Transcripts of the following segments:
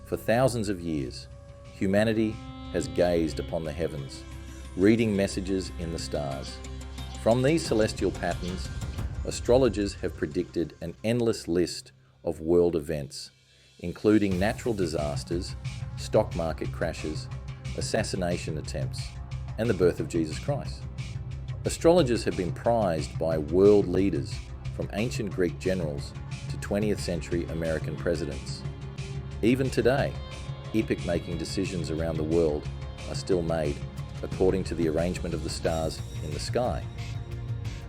For thousands of years, humanity has gazed upon the heavens, reading messages in the stars. From these celestial patterns, astrologers have predicted an endless list of world events, including natural disasters, stock market crashes, assassination attempts, and the birth of Jesus Christ. Astrologers have been prized by world leaders, from ancient Greek generals to 20th century American presidents. Even today, epoch-making decisions around the world are still made according to the arrangement of the stars in the sky.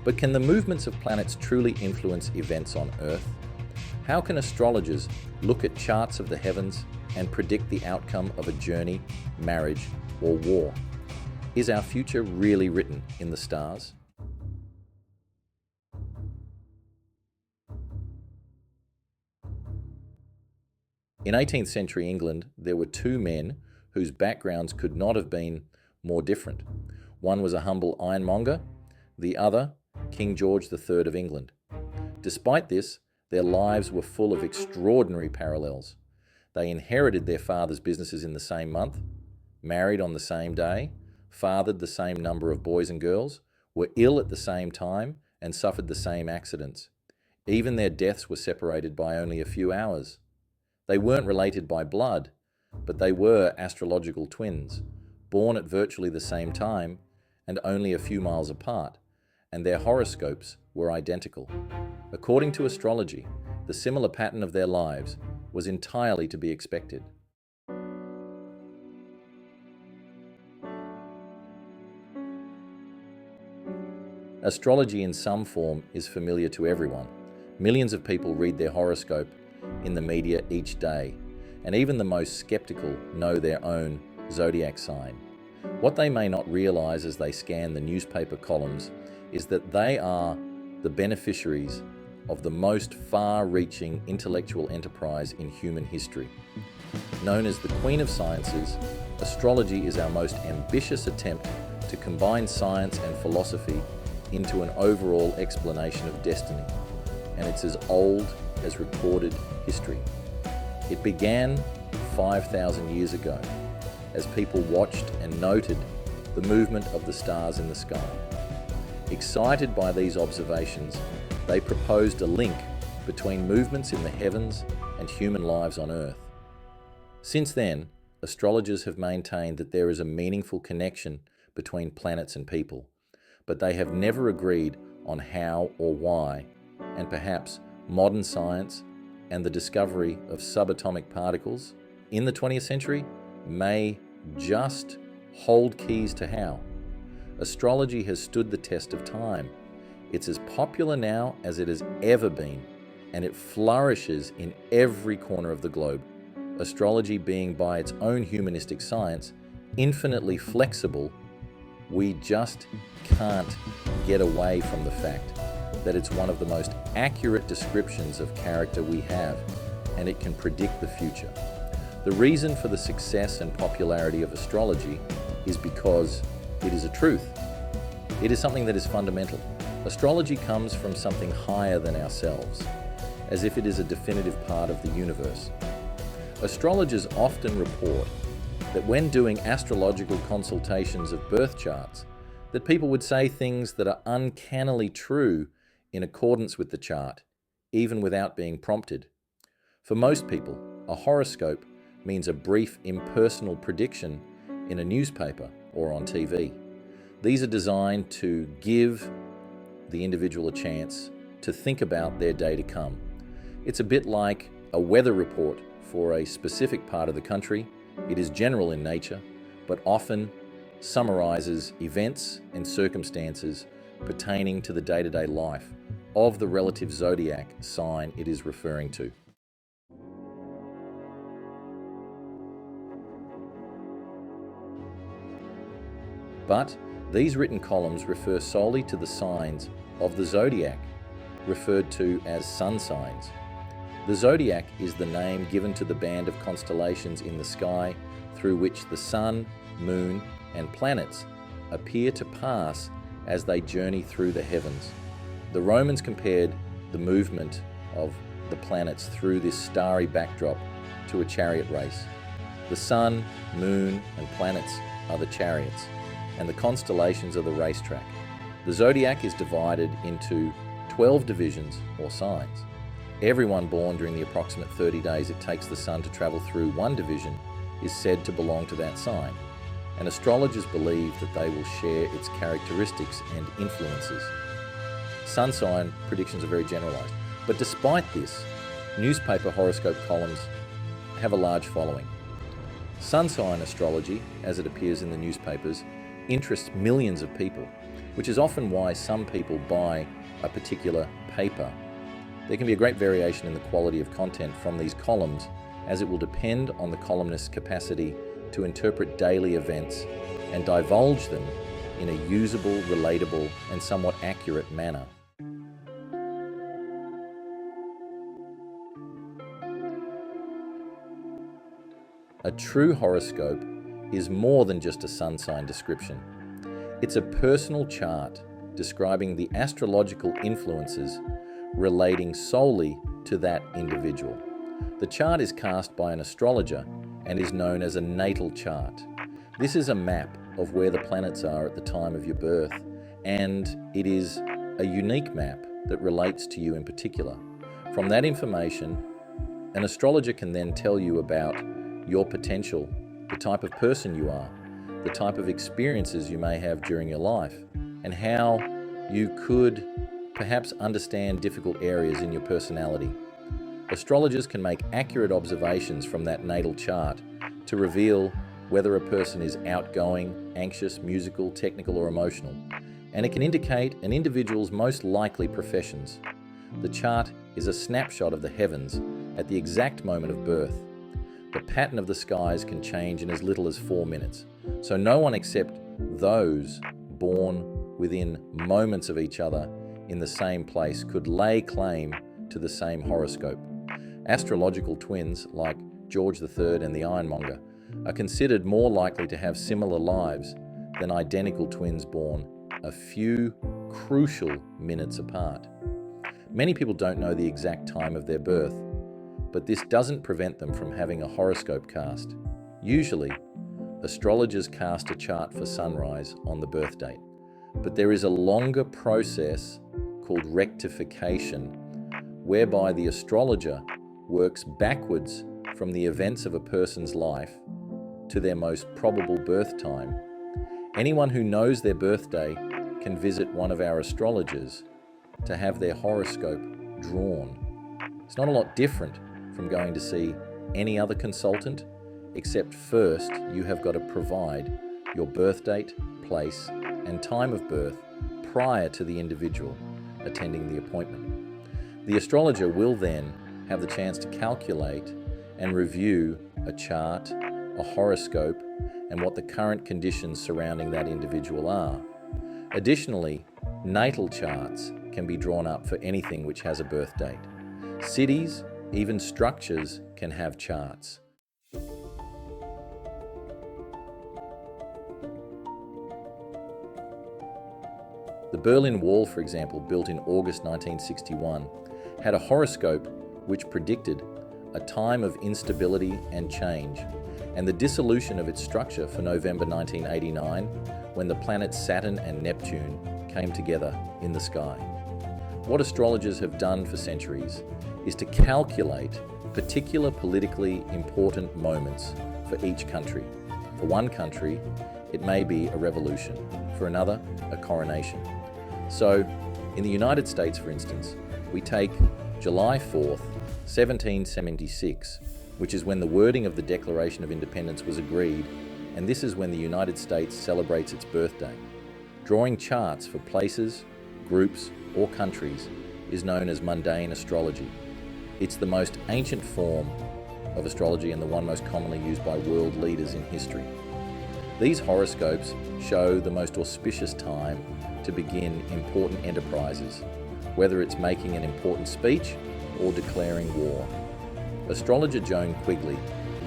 But can the movements of planets truly influence events on Earth? How can astrologers look at charts of the heavens and predict the outcome of a journey, marriage, or war? Is our future really written in the stars? In 18th century England, there were two men whose backgrounds could not have been more different. One was a humble ironmonger, the other, King George III of England. Despite this, their lives were full of extraordinary parallels. They inherited their father's businesses in the same month, married on the same day, fathered the same number of boys and girls, were ill at the same time, and suffered the same accidents. Even their deaths were separated by only a few hours. They weren't related by blood, but they were astrological twins, born at virtually the same time and only a few miles apart, and their horoscopes were identical. According to astrology, the similar pattern of their lives was entirely to be expected. Astrology in some form is familiar to everyone. Millions of people read their horoscope in the media each day, and even the most skeptical know their own zodiac sign. What they may not realize as they scan the newspaper columns is that they are the beneficiaries of the most far-reaching intellectual enterprise in human history. Known as the Queen of Sciences, astrology is our most ambitious attempt to combine science and philosophy into an overall explanation of destiny, and it's as old as recorded history. It began 5,000 years ago as people watched and noted the movement of the stars in the sky. Excited by these observations, they proposed a link between movements in the heavens and human lives on Earth. Since then, astrologers have maintained that there is a meaningful connection between planets and people, but they have never agreed on how or why, and perhaps modern science and the discovery of subatomic particles in the 20th century may just hold keys to how. Astrology has stood the test of time. It's as popular now as it has ever been, and it flourishes in every corner of the globe. Astrology being, by its own humanistic science, infinitely flexible, we just can't get away from the fact that it's one of the most accurate descriptions of character we have, and it can predict the future. The reason for the success and popularity of astrology is because it is a truth. It is something that is fundamental. Astrology comes from something higher than ourselves, as if it is a definitive part of the universe. Astrologers often report that when doing astrological consultations of birth charts, that people would say things that are uncannily true in accordance with the chart, even without being prompted. For most people, a horoscope means a brief impersonal prediction in a newspaper or on TV. These are designed to give the individual a chance to think about their day to come. It's a bit like a weather report for a specific part of the country. It is general in nature, but often summarizes events and circumstances pertaining to the day-to-day life of the relative zodiac sign it is referring to. But these written columns refer solely to the signs of the zodiac, referred to as sun signs. The zodiac is the name given to the band of constellations in the sky through which the sun, moon, and planets appear to pass as they journey through the heavens. The Romans compared the movement of the planets through this starry backdrop to a chariot race. The sun, moon, and planets are the chariots, and the constellations are the racetrack. The zodiac is divided into 12 divisions or signs. Everyone born during the approximate 30 days it takes the sun to travel through one division is said to belong to that sign, and astrologers believe that they will share its characteristics and influences. Sun sign predictions are very generalized, but despite this, newspaper horoscope columns have a large following. Sun sign astrology, as it appears in the newspapers, interests millions of people, which is often why some people buy a particular paper. There can be a great variation in the quality of content from these columns, as it will depend on the columnist's capacity to interpret daily events and divulge them in a usable, relatable, and somewhat accurate manner. A true horoscope is more than just a sun sign description. It's a personal chart describing the astrological influences relating solely to that individual. The chart is cast by an astrologer and is known as a natal chart. This is a map of where the planets are at the time of your birth, and it is a unique map that relates to you in particular. From that information, an astrologer can then tell you about your potential, the type of person you are, the type of experiences you may have during your life, and how you could perhaps understand difficult areas in your personality. Astrologers can make accurate observations from that natal chart to reveal whether a person is outgoing, anxious, musical, technical, or emotional, and it can indicate an individual's most likely professions. The chart is a snapshot of the heavens at the exact moment of birth. The pattern of the skies can change in as little as 4 minutes, so no one except those born within moments of each other in the same place could lay claim to the same horoscope. Astrological twins, like George III and the Ironmonger, are considered more likely to have similar lives than identical twins born a few crucial minutes apart. Many people don't know the exact time of their birth, but this doesn't prevent them from having a horoscope cast. Usually, astrologers cast a chart for sunrise on the birth date, but there is a longer process called rectification, whereby the astrologer works backwards from the events of a person's life to their most probable birth time. Anyone who knows their birthday can visit one of our astrologers to have their horoscope drawn. It's not a lot different from going to see any other consultant, except first you have got to provide your birth date, place, and time of birth prior to the individual attending the appointment. The astrologer will then have the chance to calculate and review a chart, a horoscope, and what the current conditions surrounding that individual are. Additionally, natal charts can be drawn up for anything which has a birth date. Cities, even structures, can have charts. The Berlin Wall, for example, built in August 1961, had a horoscope which predicted a time of instability and change, and the dissolution of its structure for November 1989, when the planets Saturn and Neptune came together in the sky. What astrologers have done for centuries is to calculate particular politically important moments for each country. For one country, it may be a revolution. For another, a coronation. So, in the United States, for instance, we take July 4th, 1776, which is when the wording of the Declaration of Independence was agreed, and this is when the United States celebrates its birthday. Drawing charts for places, groups, or countries is known as mundane astrology. It's the most ancient form of astrology and the one most commonly used by world leaders in history. These horoscopes show the most auspicious time to begin important enterprises, whether it's making an important speech or declaring war. Astrologer Joan Quigley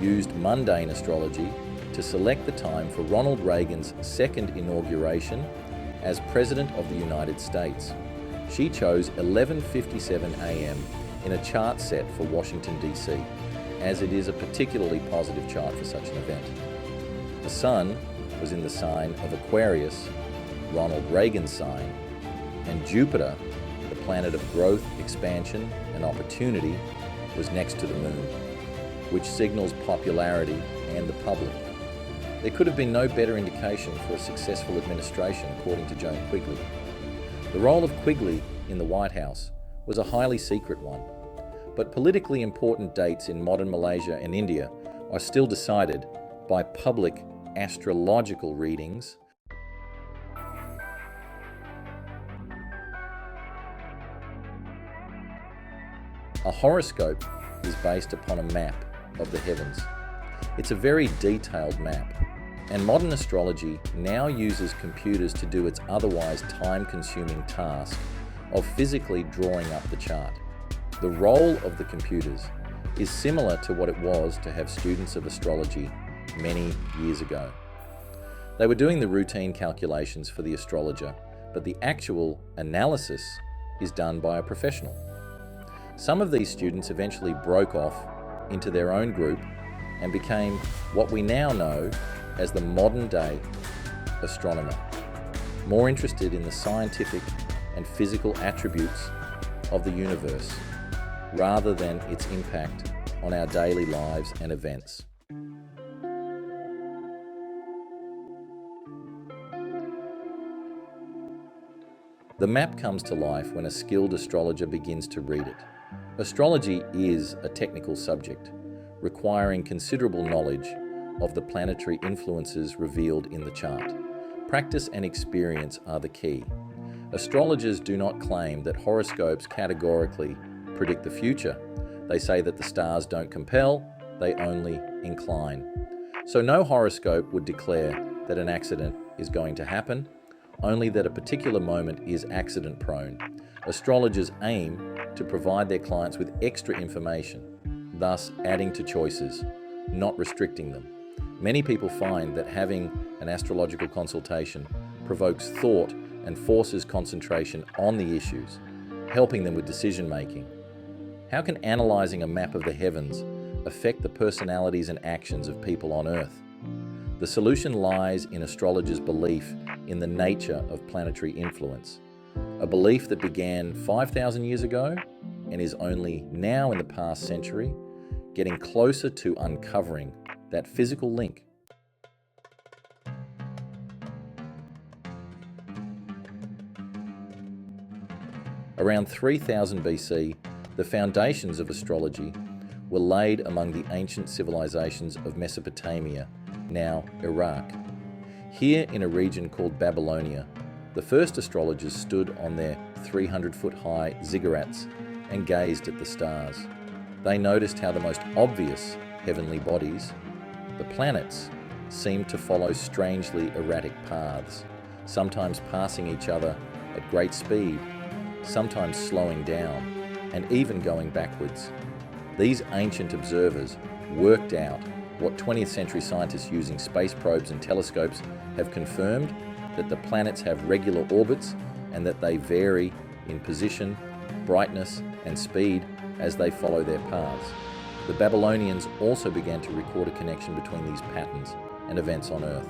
used mundane astrology to select the time for Ronald Reagan's second inauguration as President of the United States. She chose 11:57 a.m. in a chart set for Washington, D.C. as it is a particularly positive chart for such an event. The Sun was in the sign of Aquarius, Ronald Reagan's sign, and Jupiter, the planet of growth, expansion, and opportunity, was next to the Moon, which signals popularity and the public. There could have been no better indication for a successful administration, according to Joan Quigley. The role of Quigley in the White House was a highly secret one, but politically important dates in modern Malaysia and India are still decided by public astrological readings. A horoscope is based upon a map of the heavens. It's a very detailed map, and modern astrology now uses computers to do its otherwise time-consuming task of physically drawing up the chart. The role of the computers is similar to what it was to have students of astrology many years ago. They were doing the routine calculations for the astrologer, but the actual analysis is done by a professional. Some of these students eventually broke off into their own group and became what we now know as the modern-day astronomer, more interested in the scientific and physical attributes of the universe rather than its impact on our daily lives and events. The map comes to life when a skilled astrologer begins to read it. Astrology is a technical subject, requiring considerable knowledge of the planetary influences revealed in the chart. Practice and experience are the key. Astrologers do not claim that horoscopes categorically predict the future. They say that the stars don't compel, they only incline. So no horoscope would declare that an accident is going to happen, only that a particular moment is accident-prone. Astrologers aim to provide their clients with extra information, thus adding to choices, not restricting them. Many people find that having an astrological consultation provokes thought and forces concentration on the issues, helping them with decision-making. How can analyzing a map of the heavens affect the personalities and actions of people on Earth? The solution lies in astrologers' belief in the nature of planetary influence, a belief that began 5,000 years ago and is only now in the past century getting closer to uncovering that physical link. Around 3000 BC, the foundations of astrology were laid among the ancient civilizations of Mesopotamia, now Iraq. Here in a region called Babylonia, the first astrologers stood on their 300-foot-high ziggurats and gazed at the stars. They noticed how the most obvious heavenly bodies, the planets, seemed to follow strangely erratic paths, sometimes passing each other at great speed, sometimes slowing down, and even going backwards. These ancient observers worked out what 20th century scientists using space probes and telescopes have confirmed, that the planets have regular orbits and that they vary in position, brightness, and speed as they follow their paths. The Babylonians also began to record a connection between these patterns and events on Earth.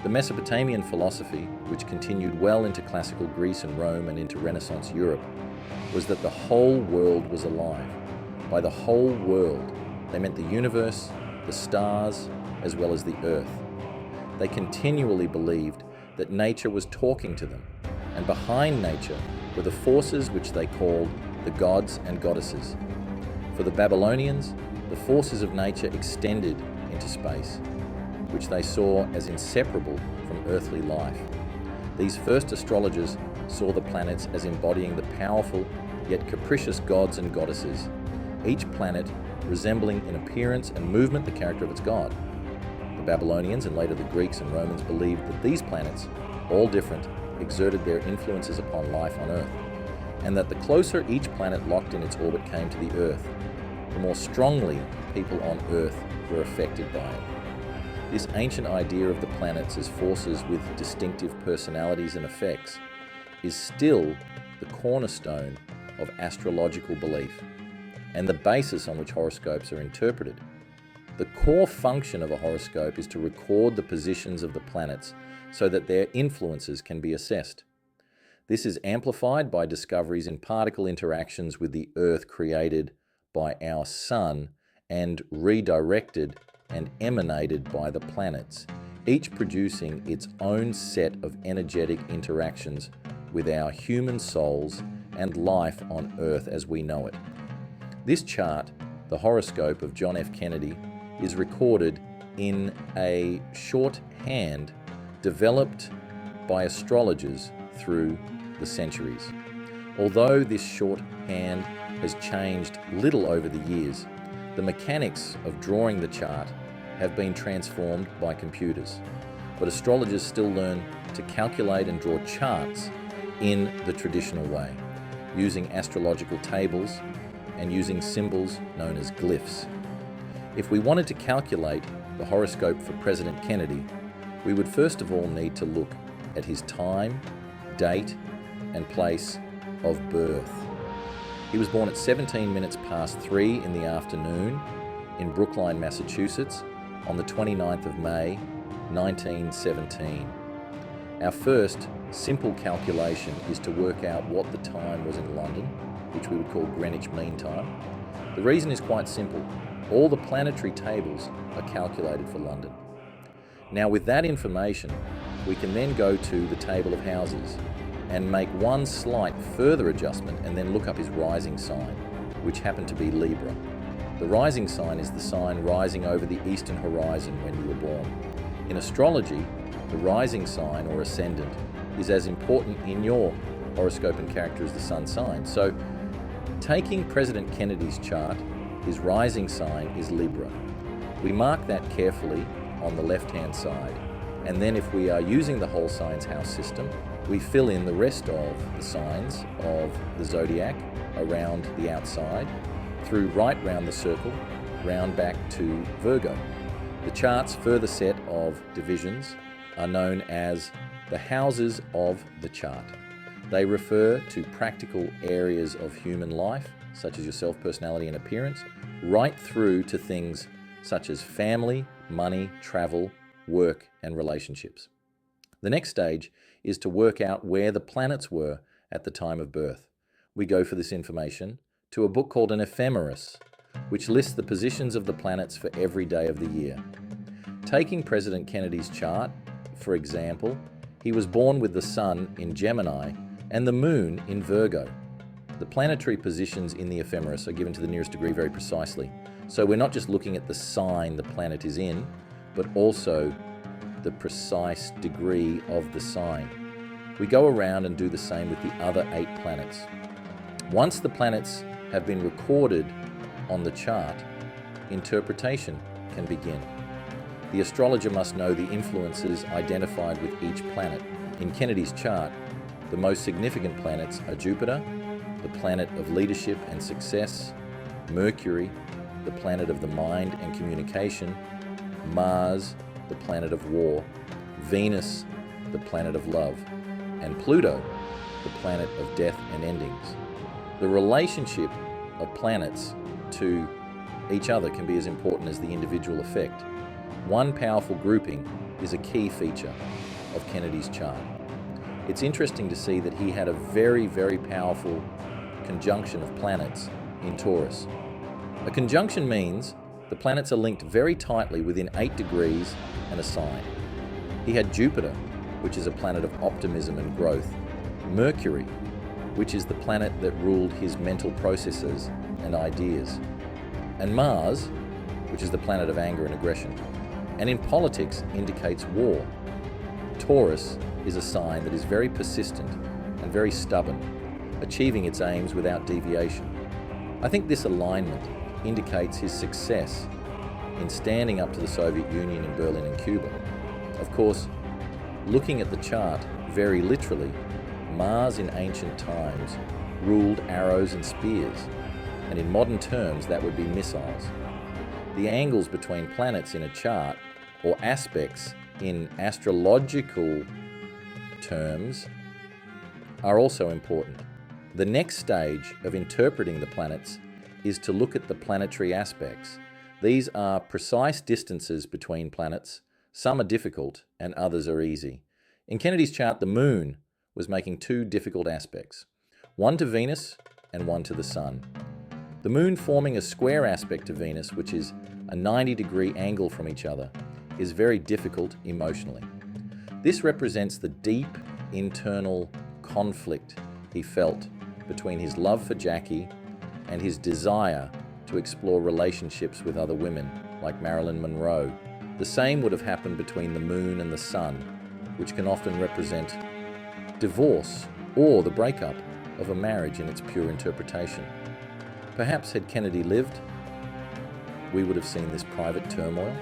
The Mesopotamian philosophy, which continued well into classical Greece and Rome and into Renaissance Europe, was that the whole world was alive. By the whole world, they meant the universe, the stars, as well as the Earth. They continually believed that nature was talking to them, and behind nature were the forces which they called the gods and goddesses. For the Babylonians, the forces of nature extended into space, which they saw as inseparable from earthly life. These first astrologers saw the planets as embodying the powerful yet capricious gods and goddesses, each planet resembling in appearance and movement the character of its god. The Babylonians and later the Greeks and Romans believed that these planets, all different, exerted their influences upon life on Earth, and that the closer each planet locked in its orbit came to the Earth, the more strongly people on Earth were affected by it. This ancient idea of the planets as forces with distinctive personalities and effects is still the cornerstone of astrological belief. and the basis on which horoscopes are interpreted. The core function of a horoscope is to record the positions of the planets so that their influences can be assessed. This is amplified by discoveries in particle interactions with the Earth created by our Sun and redirected and emanated by the planets, each producing its own set of energetic interactions with our human souls and life on Earth as we know it. This chart, the horoscope of John F. Kennedy, is recorded in a shorthand developed by astrologers through the centuries. Although this shorthand has changed little over the years, the mechanics of drawing the chart have been transformed by computers. But astrologers still learn to calculate and draw charts in the traditional way, using astrological tables and using symbols known as glyphs. If we wanted to calculate the horoscope for President Kennedy, we would first of all need to look at his time, date, and place of birth. He was born at 17 minutes past 3 in the afternoon in Brookline, Massachusetts on the 29th of May, 1917. Our first simple calculation is to work out what the time was in London, which we would call Greenwich Mean Time. The reason is quite simple. All the planetary tables are calculated for London. Now with that information, we can then go to the table of houses and make one slight further adjustment and then look up his rising sign, which happened to be Libra. The rising sign is the sign rising over the eastern horizon when you were born. In astrology, the rising sign or ascendant is as important in your horoscope and character as the sun sign. So taking President Kennedy's chart, his rising sign is Libra. We mark that carefully on the left-hand side, and then if we are using the whole signs house system, we fill in the rest of the signs of the zodiac around the outside, through right round the circle, round back to Virgo. The chart's further set of divisions are known as the houses of the chart. They refer to practical areas of human life, such as your self-personality and appearance, right through to things such as family, money, travel, work, and relationships. The next stage is to work out where the planets were at the time of birth. We go for this information to a book called an ephemeris, which lists the positions of the planets for every day of the year. Taking President Kennedy's chart, for example, he was born with the sun in Gemini and the moon in Virgo. The planetary positions in the ephemeris are given to the nearest degree very precisely. So we're not just looking at the sign the planet is in, but also the precise degree of the sign. We go around and do the same with the other 8 planets. Once the planets have been recorded on the chart, interpretation can begin. The astrologer must know the influences identified with each planet. In Kennedy's chart, the most significant planets are Jupiter, the planet of leadership and success, Mercury, the planet of the mind and communication, Mars, the planet of war, Venus, the planet of love, and Pluto, the planet of death and endings. The relationship of planets to each other can be as important as the individual effect. One powerful grouping is a key feature of Kennedy's chart. It's interesting to see that he had a very, very powerful conjunction of planets in Taurus. A conjunction means the planets are linked very tightly within 8 degrees and a sign. He had Jupiter, which is a planet of optimism and growth, Mercury, which is the planet that ruled his mental processes and ideas, and Mars, which is the planet of anger and aggression, and in politics indicates war. Taurus is a sign that is very persistent and very stubborn, achieving its aims without deviation. I think this alignment indicates his success in standing up to the Soviet Union in Berlin and Cuba. Of course, looking at the chart very literally, Mars in ancient times ruled arrows and spears, and in modern terms that would be missiles. The angles between planets in a chart, or aspects in astrological terms, are also important. The next stage of interpreting the planets is to look at the planetary aspects. These are precise distances between planets. Some are difficult and others are easy. In Kennedy's chart, the moon was making two difficult aspects, one to Venus and one to the sun. The moon forming a square aspect to Venus, which is a 90-degree angle from each other, is very difficult emotionally. This represents the deep internal conflict he felt between his love for Jackie and his desire to explore relationships with other women, like Marilyn Monroe. The same would have happened between the moon and the sun, which can often represent divorce or the breakup of a marriage in its pure interpretation. Perhaps had Kennedy lived, we would have seen this private turmoil.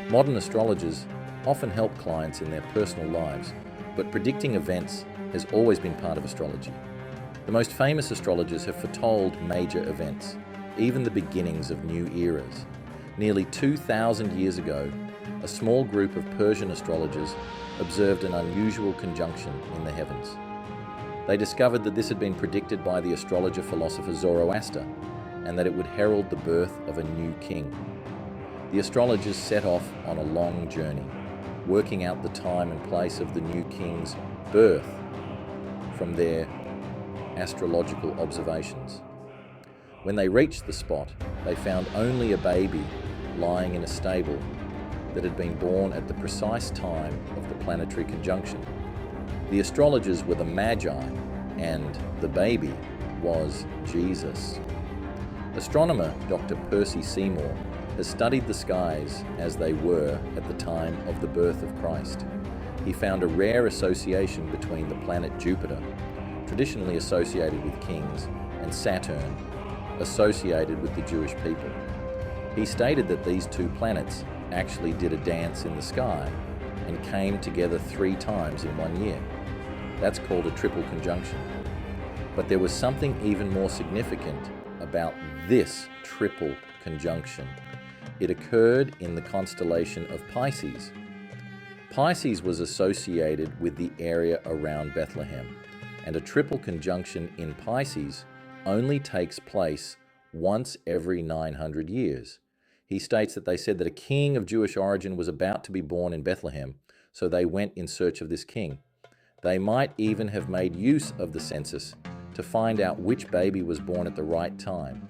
Modern astrologers often help clients in their personal lives, but predicting events has always been part of astrology. The most famous astrologers have foretold major events, even the beginnings of new eras. Nearly 2,000 years ago, a small group of Persian astrologers observed an unusual conjunction in the heavens. They discovered that this had been predicted by the astrologer-philosopher Zoroaster, and that it would herald the birth of a new king. The astrologers set off on a long journey, working out the time and place of the new king's birth from their astrological observations. When they reached the spot, they found only a baby lying in a stable that had been born at the precise time of the planetary conjunction. The astrologers were the Magi, and the baby was Jesus. Astronomer Dr. Percy Seymour has studied the skies as they were at the time of the birth of Christ. He found a rare association between the planet Jupiter, traditionally associated with kings, and Saturn, associated with the Jewish people. He stated that these two planets actually did a dance in the sky and came together 3 times in 1 year. That's called a triple conjunction. But there was something even more significant about this triple conjunction. It occurred in the constellation of Pisces. Pisces was associated with the area around Bethlehem, and a triple conjunction in Pisces only takes place once every 900 years. He states that they said that a king of Jewish origin was about to be born in Bethlehem, so they went in search of this king. They might even have made use of the census to find out which baby was born at the right time,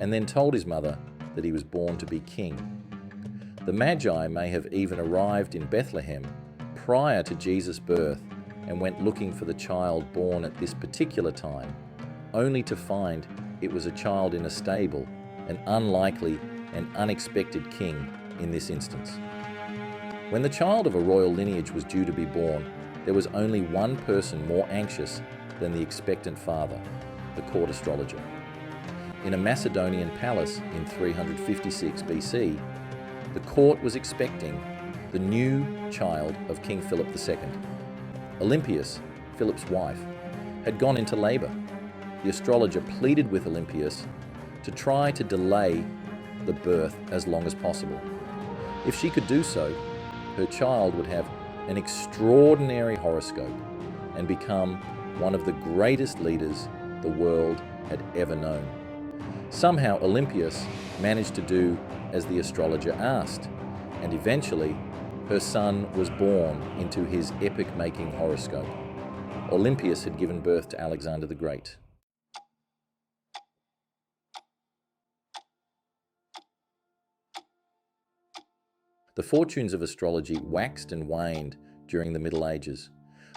and then told his mother that he was born to be king. The Magi may have even arrived in Bethlehem prior to Jesus' birth and went looking for the child born at this particular time, only to find it was a child in a stable, an unlikely and unexpected king in this instance. When the child of a royal lineage was due to be born, there was only one person more anxious than the expectant father, the court astrologer. In a Macedonian palace in 356 BC, the court was expecting the new child of King Philip II. Olympias, Philip's wife, had gone into labor. The astrologer pleaded with Olympias to try to delay the birth as long as possible. If she could do so, her child would have an extraordinary horoscope and become one of the greatest leaders the world had ever known. Somehow Olympias managed to do as the astrologer asked, and eventually her son was born into his epic-making horoscope. Olympias had given birth to Alexander the Great. The fortunes of astrology waxed and waned during the Middle Ages.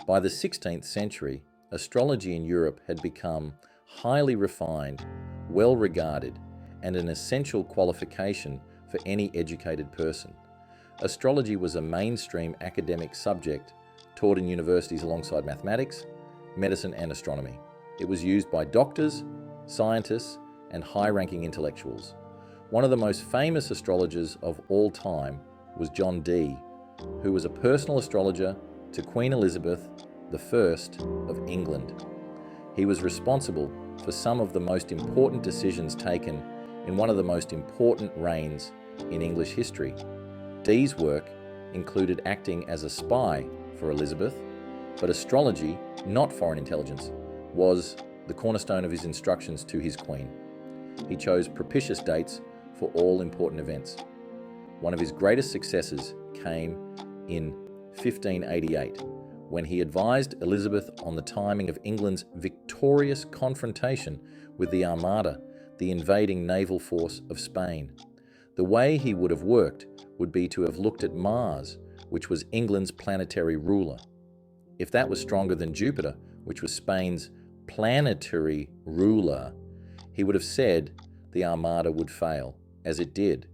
By the 16th century, astrology in Europe had become highly refined, well regarded, and an essential qualification for any educated person. Astrology was a mainstream academic subject taught in universities alongside mathematics, medicine, and astronomy. It was used by doctors, scientists, and high-ranking intellectuals. One of the most famous astrologers of all time was John Dee, who was a personal astrologer to Queen Elizabeth I of England. He was responsible for some of the most important decisions taken in one of the most important reigns in English history. Dee's work included acting as a spy for Elizabeth, but astrology, not foreign intelligence, was the cornerstone of his instructions to his queen. he chose propitious dates for all important events. One of his greatest successes came in 1588, when he advised Elizabeth on the timing of England's victorious confrontation with the Armada, the invading naval force of Spain. The way he would have worked would be to have looked at Mars, which was England's planetary ruler. If that was stronger than Jupiter, which was Spain's planetary ruler, he would have said the Armada would fail, as it did.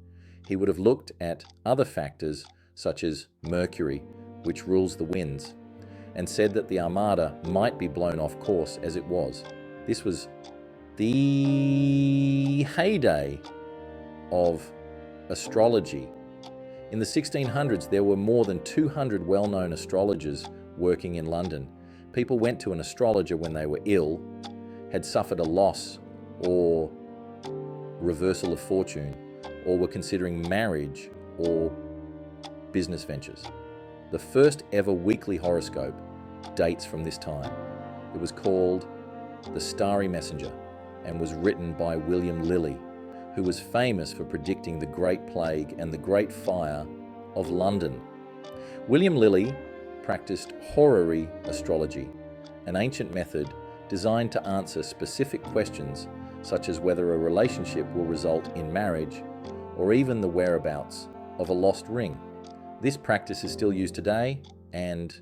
He would have looked at other factors, such as Mercury, which rules the winds, and said that the Armada might be blown off course, as it was. This was the heyday of astrology. In the 1600s, there were more than 200 well-known astrologers working in London. People went to an astrologer when they were ill, had suffered a loss or reversal of fortune, or were considering marriage or business ventures. The first ever weekly horoscope dates from this time. It was called The Starry Messenger and was written by William Lilly, who was famous for predicting the Great Plague and the Great Fire of London. William Lilly practiced horary astrology, an ancient method designed to answer specific questions such as whether a relationship will result in marriage or even the whereabouts of a lost ring. This practice is still used today and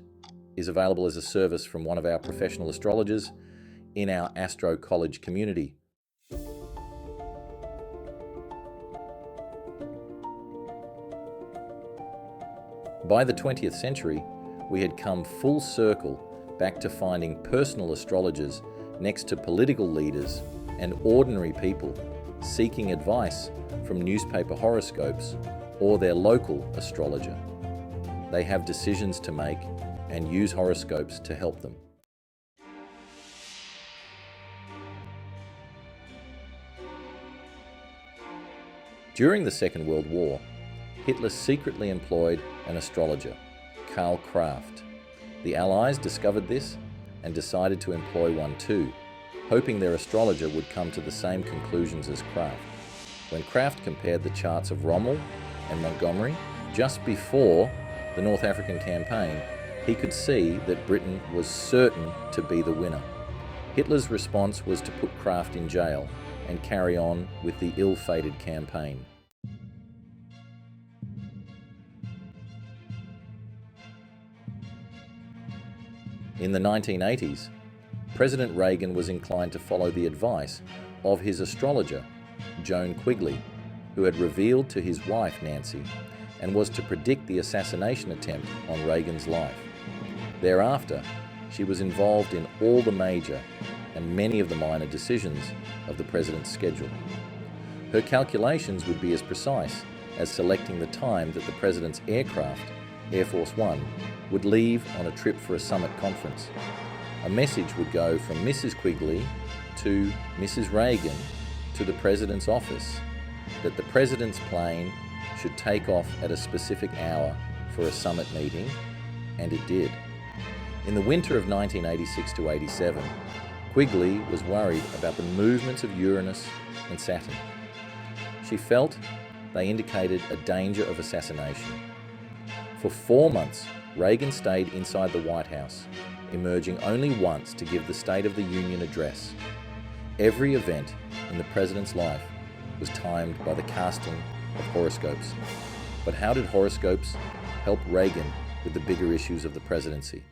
is available as a service from one of our professional astrologers in our Astro College community. By the 20th century, we had come full circle back to finding personal astrologers next to political leaders and ordinary people seeking advice from newspaper horoscopes or their local astrologer. They have decisions to make and use horoscopes to help them. During the Second World War, Hitler secretly employed an astrologer, Karl Kraft. The Allies discovered this and decided to employ one too, hoping their astrologer would come to the same conclusions as Kraft. When Kraft compared the charts of Rommel and Montgomery just before the North African campaign, he could see that Britain was certain to be the winner. Hitler's response was to put Kraft in jail and carry on with the ill-fated campaign. In the 1980s, President Reagan was inclined to follow the advice of his astrologer, Joan Quigley, who had revealed to his wife, Nancy, and was to predict the assassination attempt on Reagan's life. Thereafter, she was involved in all the major and many of the minor decisions of the president's schedule. Her calculations would be as precise as selecting the time that the president's aircraft, Air Force One, would leave on a trip for a summit conference. A message would go from Mrs. Quigley to Mrs. Reagan to the president's office that the president's plane should take off at a specific hour for a summit meeting, and it did. In the winter of 1986 to 87, Quigley was worried about the movements of Uranus and Saturn. She felt they indicated a danger of assassination. For 4 months, Reagan stayed inside the White House, emerging only once to give the State of the Union address. Every event in the president's life was timed by the casting of horoscopes. But how did horoscopes help Reagan with the bigger issues of the presidency?